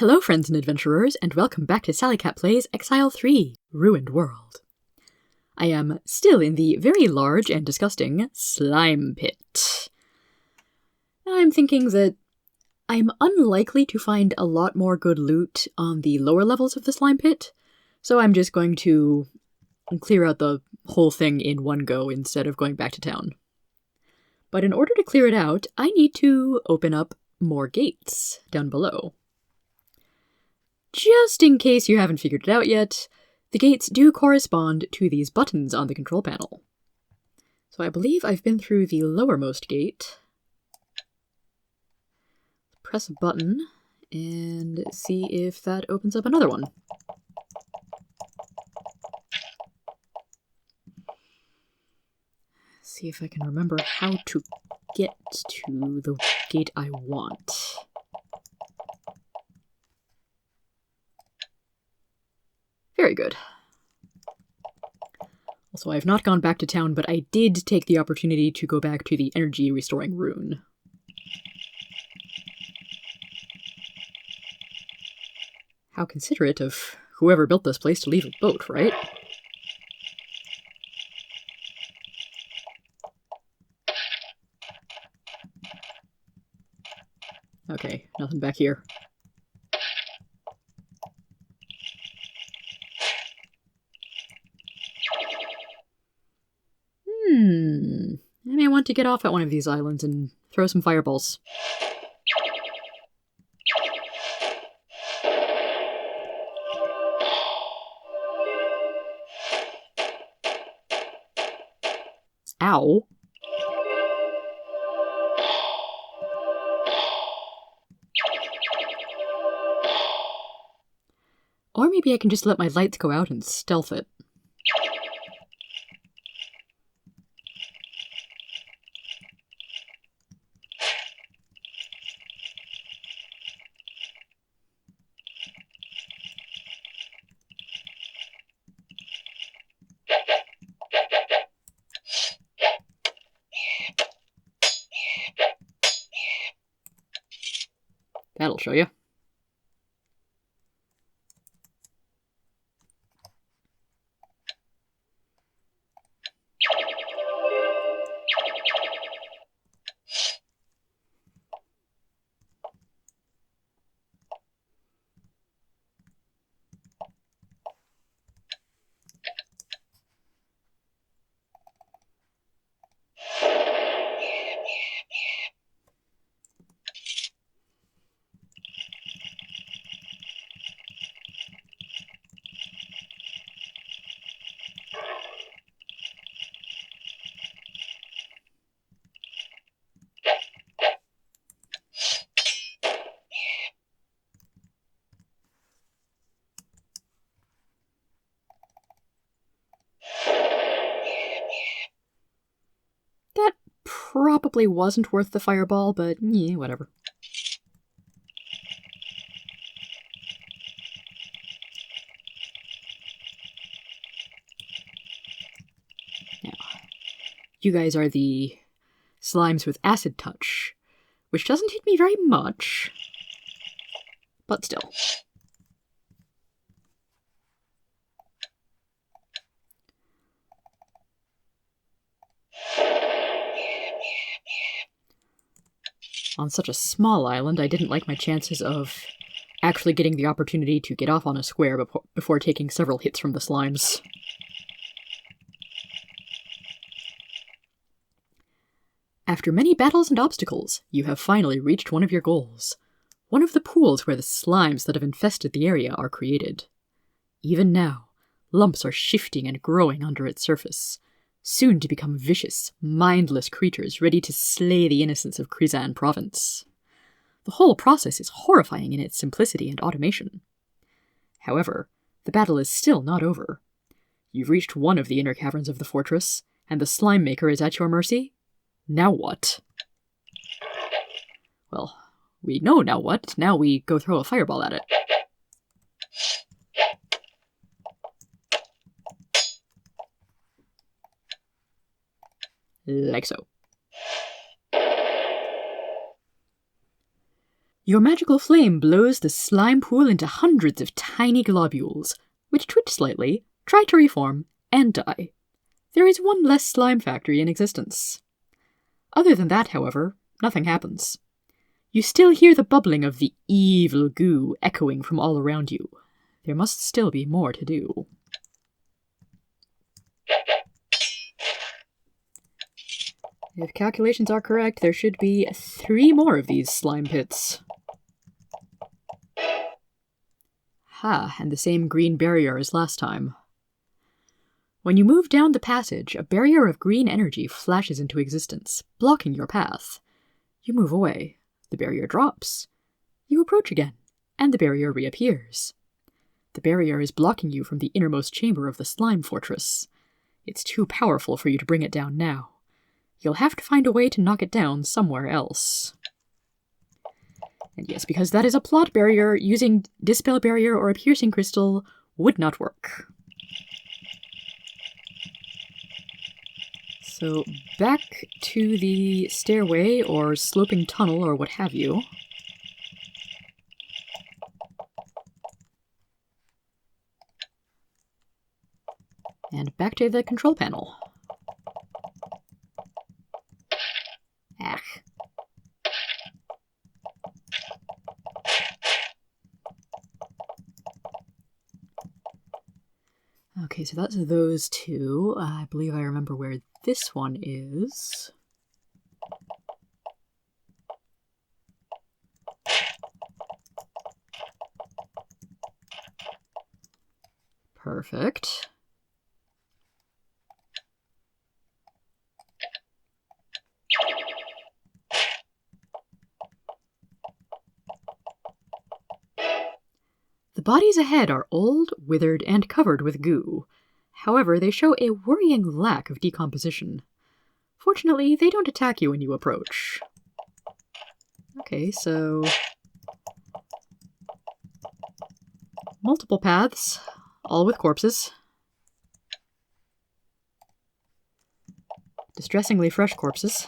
Hello friends and adventurers, and welcome back to Sally Cat Plays Exile 3, Ruined World. I am still in the very large and disgusting slime pit. I'm thinking that I'm unlikely to find a lot more good loot on the lower levels of the slime pit, so I'm just going to clear out the whole thing in one go instead of going back to town. But in order to clear it out, I need to open up more gates down below. Just in case you haven't figured it out yet, the gates do correspond to these buttons on the control panel. So I believe I've been through the lowermost gate. Press a button and see if that opens up another one. See if I can remember how to get to the gate I want. Very good. Also, I have not gone back to town, but I did take the opportunity to go back to the energy restoring rune. How considerate of whoever built this place to leave a boat, right? Okay, nothing back here. I may want to get off at one of these islands and throw some fireballs. Ow. Or maybe I can just let my lights go out and stealth it. That'll show you. That probably wasn't worth the fireball, but yeah, whatever. Now, you guys are the slimes with acid touch, which doesn't hit me very much, but still. On such a small island, I didn't like my chances of actually getting the opportunity to get off on a square before taking several hits from the slimes. After many battles and obstacles, you have finally reached one of your goals. One of the pools where the slimes that have infested the area are created. Even now, lumps are shifting and growing under its surface, soon to become vicious, mindless creatures ready to slay the innocents of Krizan province. The whole process is horrifying in its simplicity and automation. However, the battle is still not over. You've reached one of the inner caverns of the fortress, and the slime maker is at your mercy? Now what? Well, we know now what. Now we go throw a fireball at it. Like so. Your magical flame blows the slime pool into hundreds of tiny globules, which twitch slightly, try to reform, and die. There is one less slime factory in existence. Other than that, however, nothing happens. You still hear the bubbling of the evil goo echoing from all around you. There must still be more to do. If calculations are correct, there should be 3 more of these slime pits. Ha, and the same green barrier as last time. When you move down the passage, a barrier of green energy flashes into existence, blocking your path. You move away. The barrier drops. You approach again, and the barrier reappears. The barrier is blocking you from the innermost chamber of the slime fortress. It's too powerful for you to bring it down now. You'll have to find a way to knock it down somewhere else. And yes, because that is a plot barrier, using Dispel Barrier or a Piercing Crystal would not work. So back to the stairway or sloping tunnel or what have you. And back to the control panel. Ah. Okay, so that's those 2. I believe I remember where this one is. Perfect. The bodies ahead are old, withered, and covered with goo. However, they show a worrying lack of decomposition. Fortunately, they don't attack you when you approach. Okay, so multiple paths, all with corpses. Distressingly fresh corpses.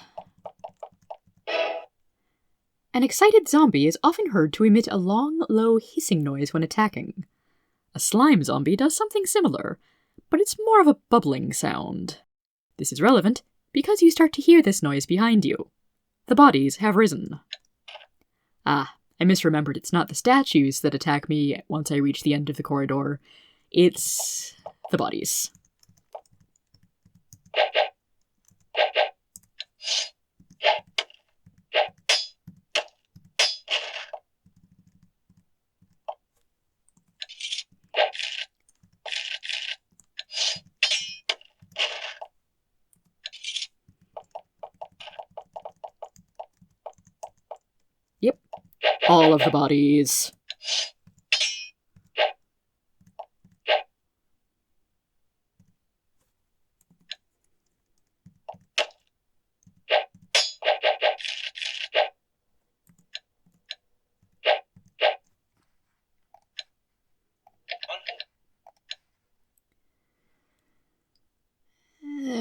An excited zombie is often heard to emit a long, low hissing noise when attacking. A slime zombie does something similar, but it's more of a bubbling sound. This is relevant because you start to hear this noise behind you. The bodies have risen. Ah, I misremembered. It's not the statues that attack me once I reach the end of the corridor. It's the bodies. Yep, all of the bodies.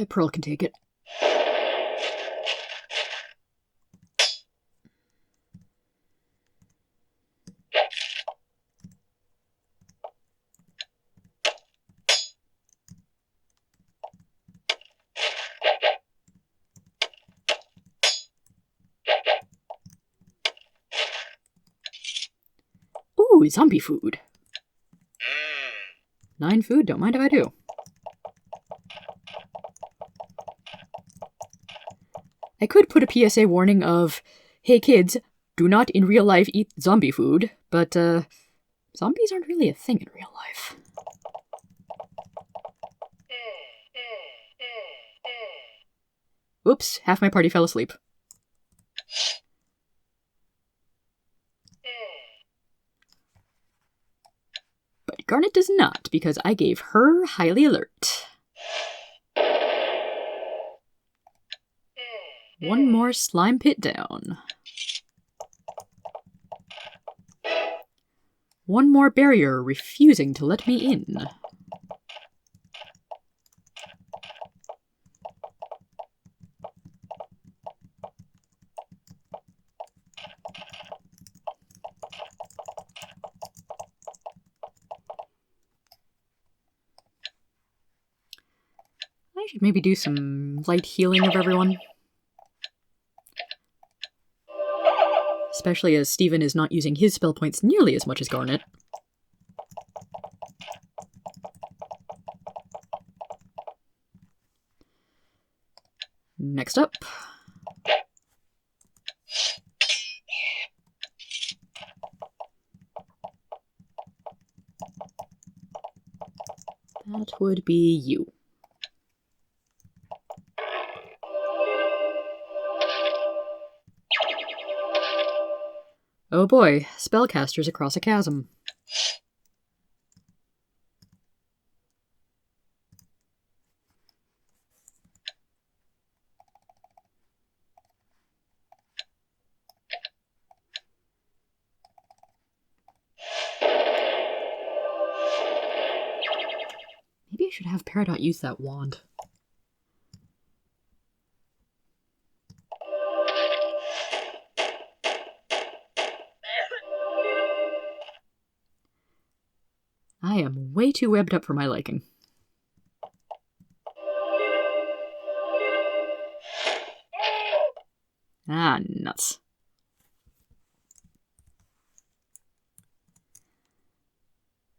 Pearl can take it. Ooh, zombie food. 9 food, don't mind if I do. I could put a PSA warning of, hey kids, do not in real life eat zombie food, but zombies aren't really a thing in real life. Oops, half my party fell asleep. But Garnet does not, because I gave her highly alert. One more slime pit down. One more barrier refusing to let me in. I should maybe do some light healing of everyone. Especially as Steven is not using his spell points nearly as much as Garnet. Next up. That would be you. Oh boy, spellcasters across a chasm. Maybe I should have Peridot use that wand. I am way too webbed up for my liking. Ah, nuts.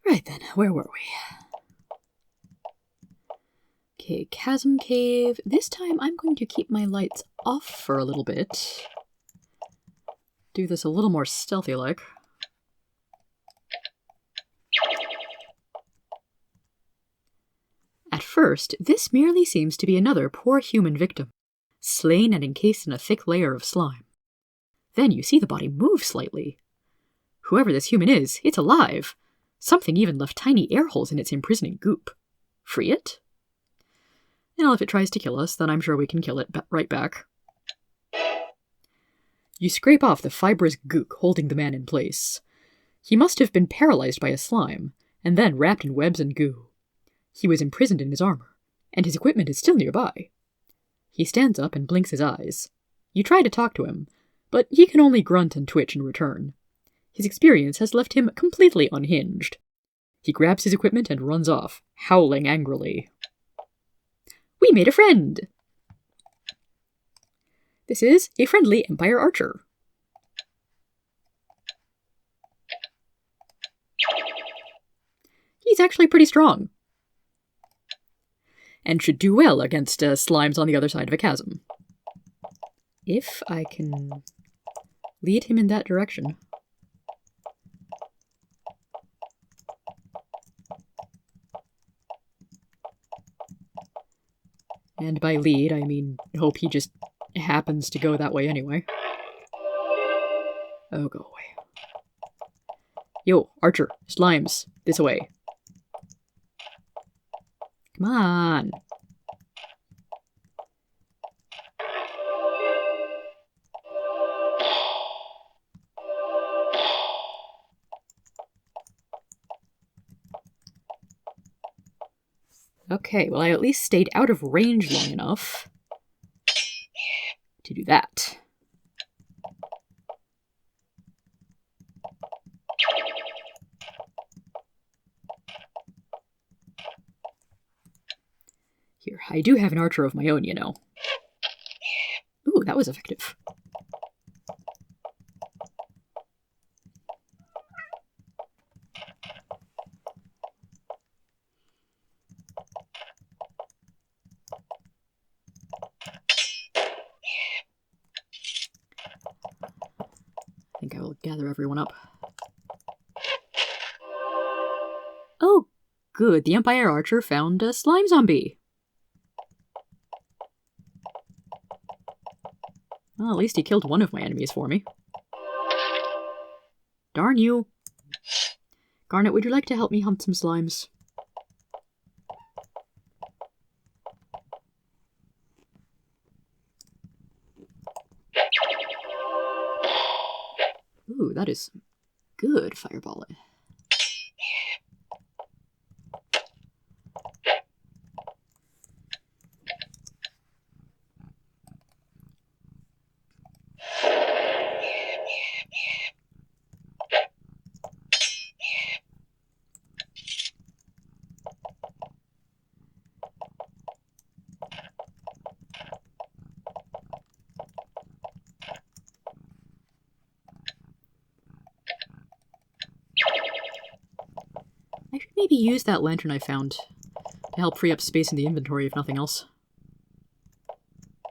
Right then, where were we? Okay, Chasm Cave. This time I'm going to keep my lights off for a little bit. Do this a little more stealthy-like. At first, this merely seems to be another poor human victim, slain and encased in a thick layer of slime. Then you see the body move slightly. Whoever this human is, it's alive. Something even left tiny air holes in its imprisoning goop. Free it? Well, if it tries to kill us, then I'm sure we can kill it right back. You scrape off the fibrous gook holding the man in place. He must have been paralyzed by a slime, and then wrapped in webs and goo. He was imprisoned in his armor, and his equipment is still nearby. He stands up and blinks his eyes. You try to talk to him, but he can only grunt and twitch in return. His experience has left him completely unhinged. He grabs his equipment and runs off, howling angrily. We made a friend! This is a friendly Empire archer. He's actually pretty strong, and should do well against slimes on the other side of a chasm. If I can lead him in that direction. And by lead, I mean hope he just happens to go that way anyway. Oh, go away. Yo, archer, slimes, this way. Come on. Okay, well, I at least stayed out of range long enough to do that. Here, I do have an archer of my own, you know. Ooh, that was effective. I think I will gather everyone up. Oh, good. The Empire Archer found a slime zombie. Well, at least he killed one of my enemies for me. Darn you. Garnet, would you like to help me hunt some slimes? Ooh, that is good fireball. I should maybe use that lantern I found to help free up space in the inventory, if nothing else.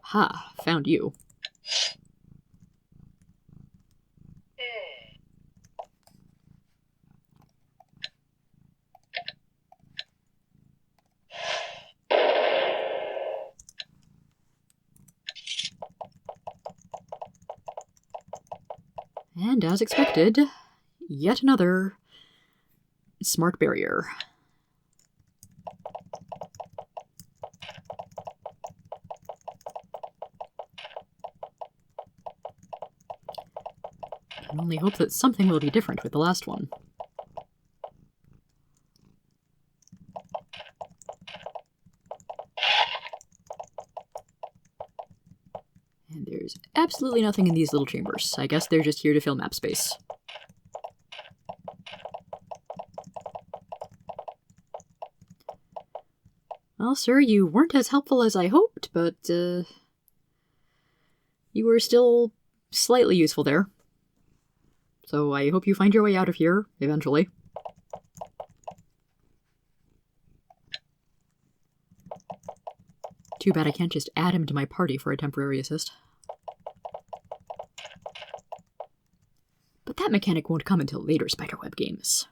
Ha, found you. And as expected, yet another smart barrier. I can only hope that something will be different with the last one. And there's absolutely nothing in these little chambers. I guess they're just here to fill map space. Well, sir, you weren't as helpful as I hoped, but, you were still slightly useful there. So I hope you find your way out of here, eventually. Too bad I can't just add him to my party for a temporary assist. But that mechanic won't come until later Spiderweb games.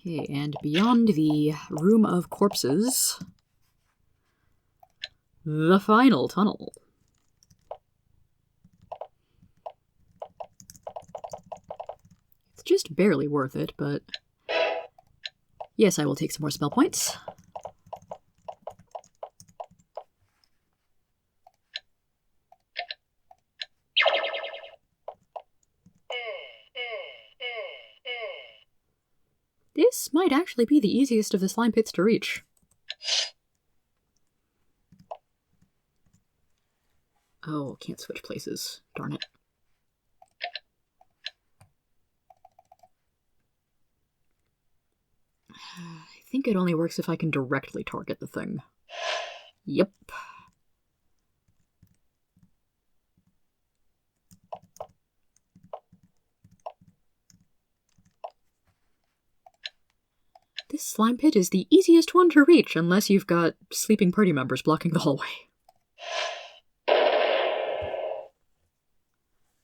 Okay, and beyond the Room of Corpses, the final tunnel. It's just barely worth it, but yes, I will take some more spell points. This might actually be the easiest of the slime pits to reach. Oh, can't switch places. Darn it. I think it only works if I can directly target the thing. Yep. This slime pit is the easiest one to reach unless you've got sleeping party members blocking the hallway.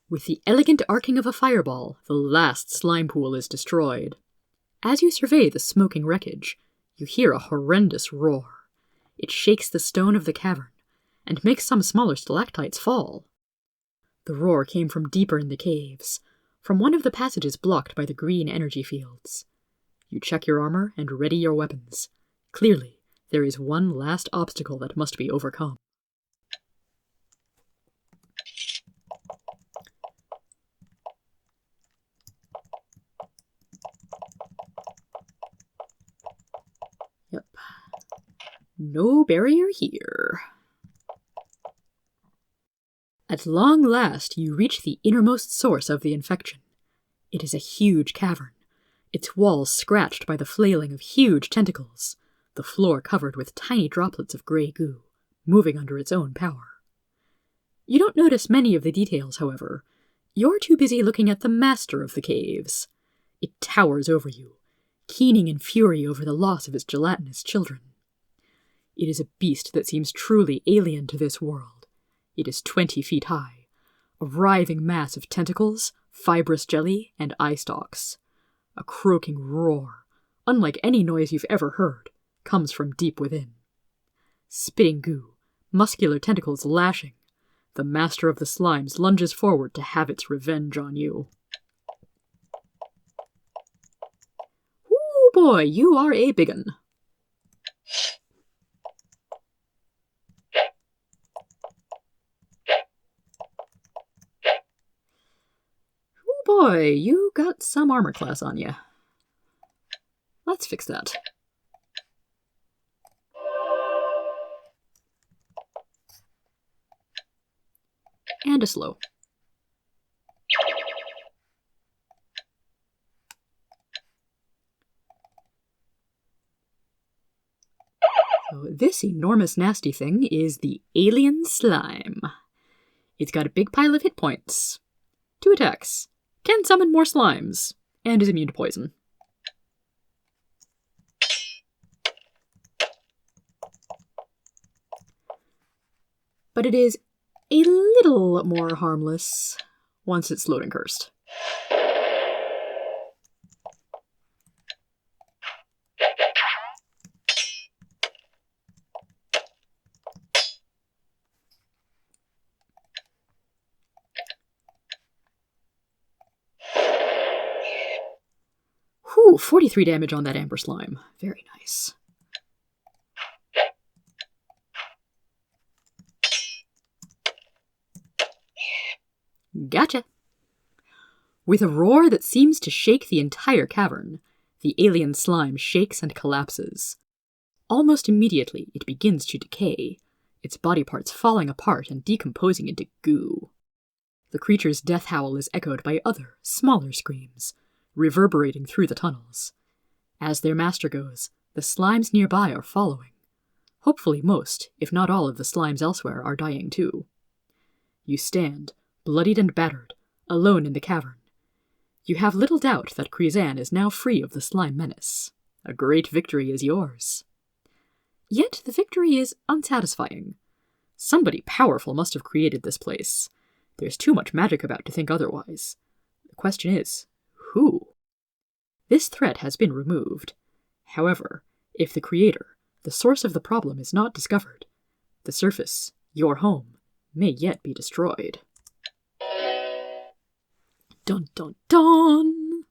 With the elegant arcing of a fireball, the last slime pool is destroyed. As you survey the smoking wreckage, you hear a horrendous roar. It shakes the stone of the cavern, and makes some smaller stalactites fall. The roar came from deeper in the caves, from one of the passages blocked by the green energy fields. You check your armor and ready your weapons. Clearly, there is one last obstacle that must be overcome. Yep. No barrier here. At long last, you reach the innermost source of the infection. It is a huge cavern, its walls scratched by the flailing of huge tentacles, the floor covered with tiny droplets of grey goo, moving under its own power. You don't notice many of the details, however. You're too busy looking at the master of the caves. It towers over you, keening in fury over the loss of its gelatinous children. It is a beast that seems truly alien to this world. It is 20 feet high, a writhing mass of tentacles, fibrous jelly, and eye stalks. A croaking roar, unlike any noise you've ever heard, comes from deep within. Spitting goo, muscular tentacles lashing, the master of the slimes lunges forward to have its revenge on you. Ooh boy, you are a big 'un. Boy, you got some armor class on you. Let's fix that. And a slow. So this enormous nasty thing is the alien slime. It's got a big pile of hit points, 2 attacks, can summon more slimes, and is immune to poison. But it is a little more harmless once it's slowed and cursed. Whew, 43 damage on that amber slime. Very nice. Gotcha! With a roar that seems to shake the entire cavern, the alien slime shakes and collapses. Almost immediately, it begins to decay, its body parts falling apart and decomposing into goo. The creature's death howl is echoed by other, smaller screams, reverberating through the tunnels. As their master goes, the slimes nearby are following. Hopefully most, if not all of the slimes elsewhere are dying too. You stand, bloodied and battered, alone in the cavern. You have little doubt that Krizan is now free of the slime menace. A great victory is yours. Yet the victory is unsatisfying. Somebody powerful must have created this place. There's too much magic about to think otherwise. The question is, who? This threat has been removed. However, if the creator, the source of the problem, is not discovered, the surface, your home, may yet be destroyed. Dun dun dun!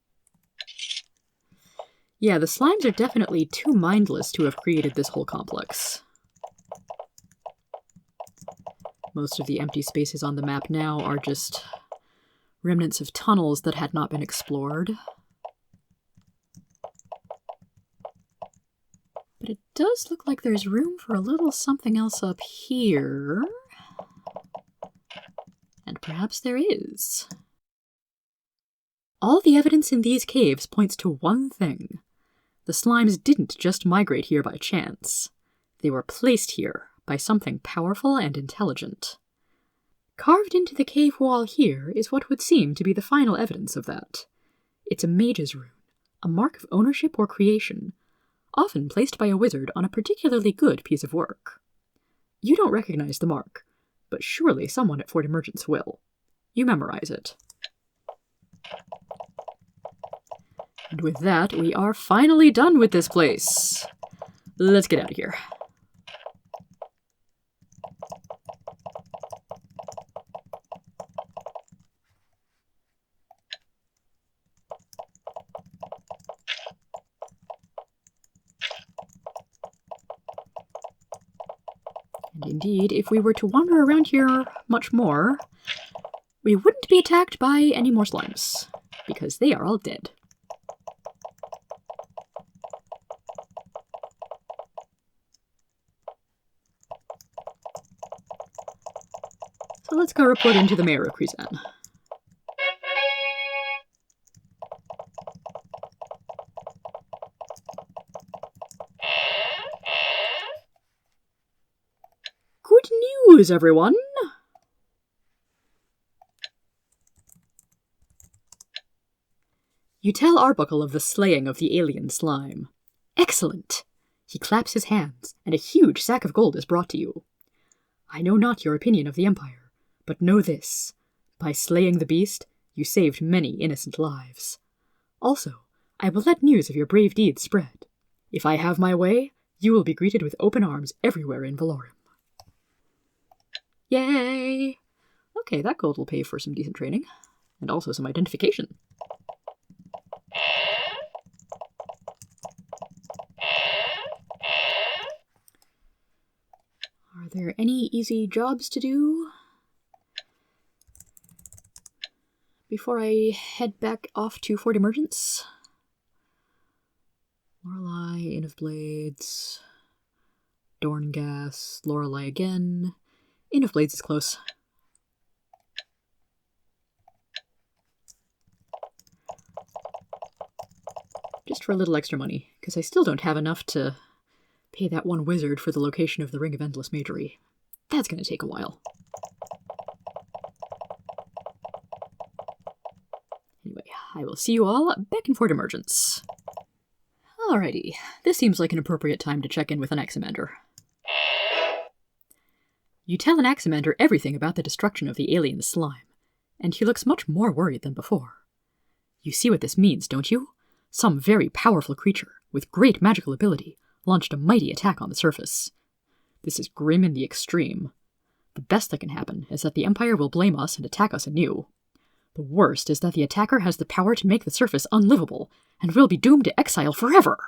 Yeah, the slimes are definitely too mindless to have created this whole complex. Most of the empty spaces on the map now are just remnants of tunnels that had not been explored. But it does look like there's room for a little something else up here. And perhaps there is. All the evidence in these caves points to one thing. The slimes didn't just migrate here by chance. They were placed here by something powerful and intelligent. Carved into the cave wall here is what would seem to be the final evidence of that. It's a mage's rune, a mark of ownership or creation, often placed by a wizard on a particularly good piece of work. You don't recognize the mark, but surely someone at Fort Emergence will. You memorize it. And with that, we are finally done with this place. Let's get out of here. And indeed, if we were to wander around here much more, we wouldn't be attacked by any more slimes, because they are all dead. So let's go report into the mayor of Krizan. Good news, everyone! You tell Arbuckle of the slaying of the alien slime. Excellent! He claps his hands, and a huge sack of gold is brought to you. I know not your opinion of the Empire, but know this. By slaying the beast, you saved many innocent lives. Also, I will let news of your brave deeds spread. If I have my way, you will be greeted with open arms everywhere in Valorum. Yay! Okay, that gold will pay for some decent training, and also some identification. Are there any easy jobs to do before I head back off to Fort Emergence? Lorelei, Inn of Blades, Dorngas, Lorelei again. Inn of Blades is close. Just for a little extra money, because I still don't have enough to Pay that one wizard for the location of the Ring of Endless Magery. That's going to take a while. Anyway, I will see you all back in Fort Emergence. Alrighty, this seems like an appropriate time to check in with an Anaximander. You tell an Anaximander everything about the destruction of the alien slime, and he looks much more worried than before. You see what this means, don't you? Some very powerful creature, with great magical ability, launched a mighty attack on the surface. This is grim in the extreme. The best that can happen is that the Empire will blame us and attack us anew. The worst is that the attacker has the power to make the surface unlivable, and will be doomed to exile forever.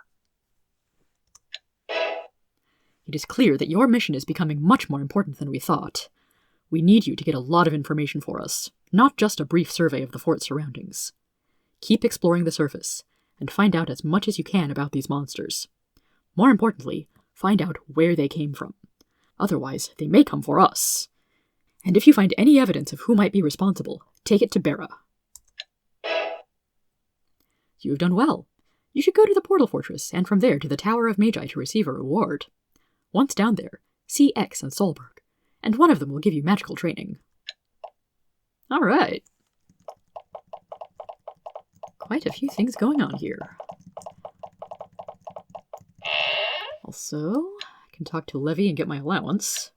It is clear that your mission is becoming much more important than we thought. We need you to get a lot of information for us, not just a brief survey of the fort's surroundings. Keep exploring the surface, and find out as much as you can about these monsters. More importantly, find out where they came from. Otherwise, they may come for us. And if you find any evidence of who might be responsible, take it to Bera. You have done well. You should go to the Portal Fortress, and from there to the Tower of Magi to receive a reward. Once down there, see X and Solberg, and one of them will give you magical training. Alright. Quite a few things going on here. Also, I can talk to Levy and get my allowance.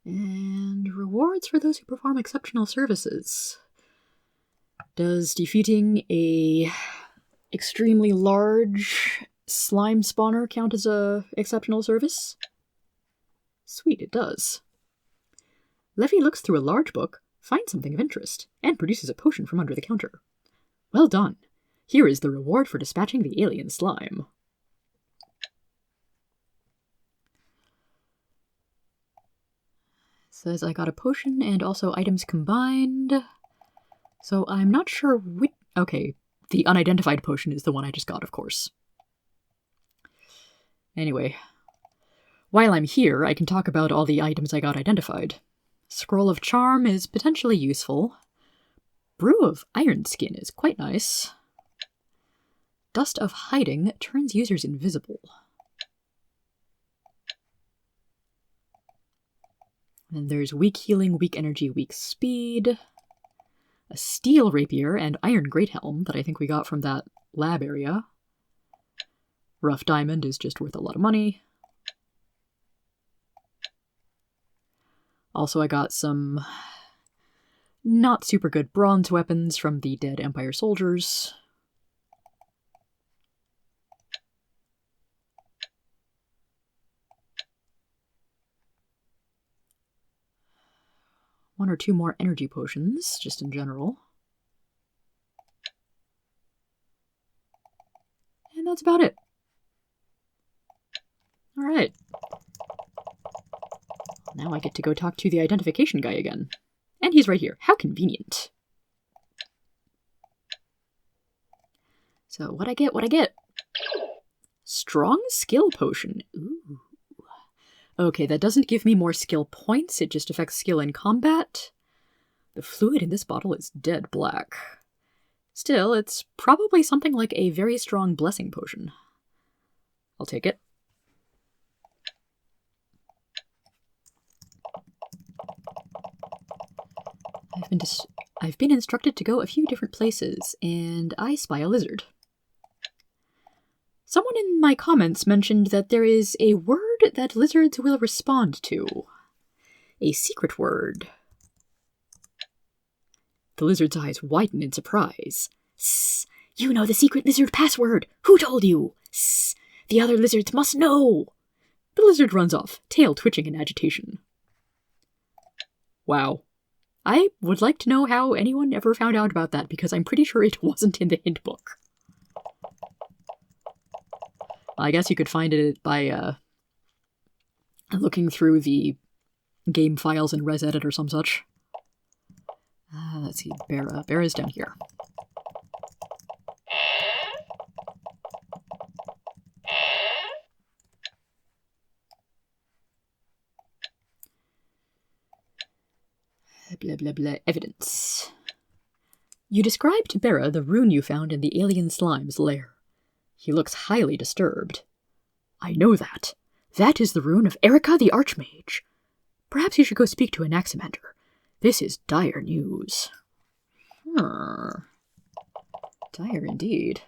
And rewards for those who perform exceptional services. Does defeating a extremely large slime spawner count as a exceptional service? Sweet, it does. Levy looks through a large book, finds something of interest, and produces a potion from under the counter. Well done. Here is the reward for dispatching the alien slime. It says I got a potion and also items combined. So I'm not sure which... Okay, the unidentified potion is the one I just got, of course. Anyway, while I'm here, I can talk about all the items I got identified. Scroll of Charm is potentially useful. Brew of Iron Skin is quite nice. Dust of Hiding turns users invisible. And there's Weak Healing, Weak Energy, Weak Speed. A Steel Rapier and Iron Great Helm that I think we got from that lab area. Rough Diamond is just worth a lot of money. Also, I got some not super good bronze weapons from the dead Empire soldiers. One or two more energy potions, just in general. And that's about it. Alright. Now I get to go talk to the identification guy again. And he's right here. How convenient. So, what I get? Strong skill potion. Ooh. Okay, that doesn't give me more skill points, it just affects skill in combat. The fluid in this bottle is dead black. Still, it's probably something like a very strong blessing potion. I'll take it. I've been instructed to go a few different places, and I spy a lizard. Someone in my comments mentioned that there is a word that lizards will respond to. A secret word. The lizard's eyes widen in surprise. Sss, you know the secret lizard password. Who told you? Sss, the other lizards must know. The lizard runs off, tail twitching in agitation. Wow. I would like to know how anyone ever found out about that, because I'm pretty sure it wasn't in the hint book. I guess you could find it by looking through the game files in ResEdit or some such. Let's see, Bera. Bera's down here. Blah blah blah. Evidence. You described to Bera the rune you found in the alien slime's lair. He looks highly disturbed. I know that. That is the rune of Erica the Archmage. Perhaps you should go speak to Anaximander. This is dire news. Dire indeed.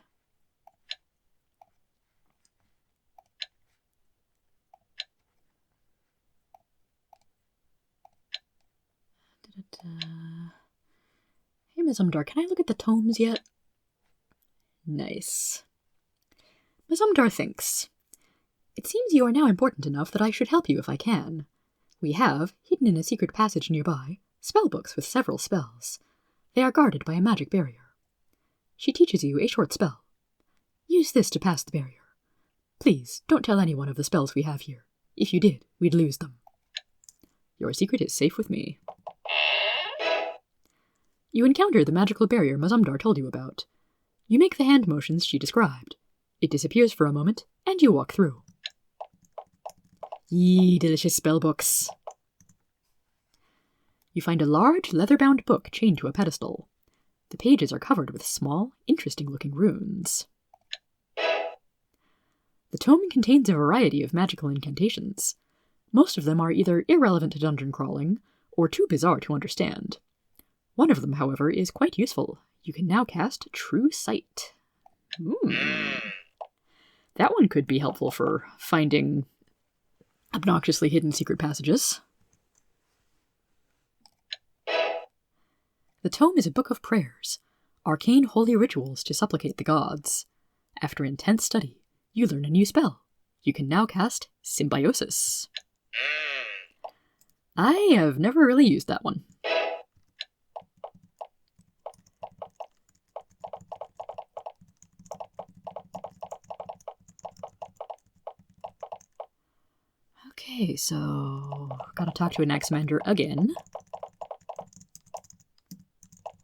Hey, Ms. Umdar, can I look at the tomes yet? Nice. Ms. Umdar thinks, it seems you are now important enough that I should help you if I can. We have, hidden in a secret passage nearby, spellbooks with several spells. They are guarded by a magic barrier. She teaches you a short spell. Use this to pass the barrier. Please, don't tell anyone of the spells we have here. If you did, we'd lose them. Your secret is safe with me. You encounter the magical barrier Mazumdar told you about. You make the hand motions she described. It disappears for a moment, and you walk through. Yee, delicious spellbooks. You find a large, leather-bound book chained to a pedestal. The pages are covered with small, interesting-looking runes. The tome contains a variety of magical incantations. Most of them are either irrelevant to dungeon crawling, or too bizarre to understand. One of them, however, is quite useful. You can now cast True Sight. That one could be helpful for finding obnoxiously hidden secret passages. The tome is a book of prayers, arcane holy rituals to supplicate the gods. After intense study, you learn a new spell. You can now cast Symbiosis. I have never really used that one. Okay, so gotta talk to Anaximander again.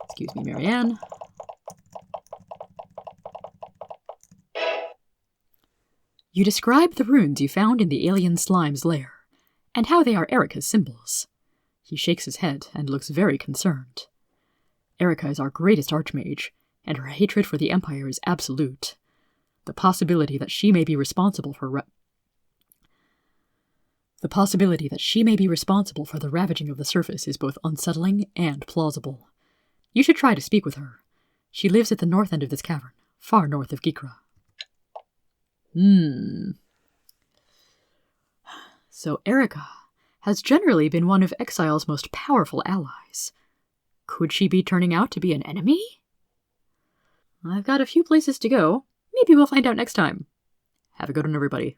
Excuse me, Marianne. You describe the runes you found in the alien slime's lair, and how they are Erica's symbols. He shakes his head and looks very concerned. Erica is our greatest archmage, and her hatred for the Empire is absolute. The possibility that she may be responsible for the ravaging of the surface is both unsettling and plausible. You should try to speak with her. She lives at the north end of this cavern, far north of Gikra. So Erica has generally been one of Exile's most powerful allies. Could she be turning out to be an enemy? I've got a few places to go. Maybe we'll find out next time. Have a good one, everybody.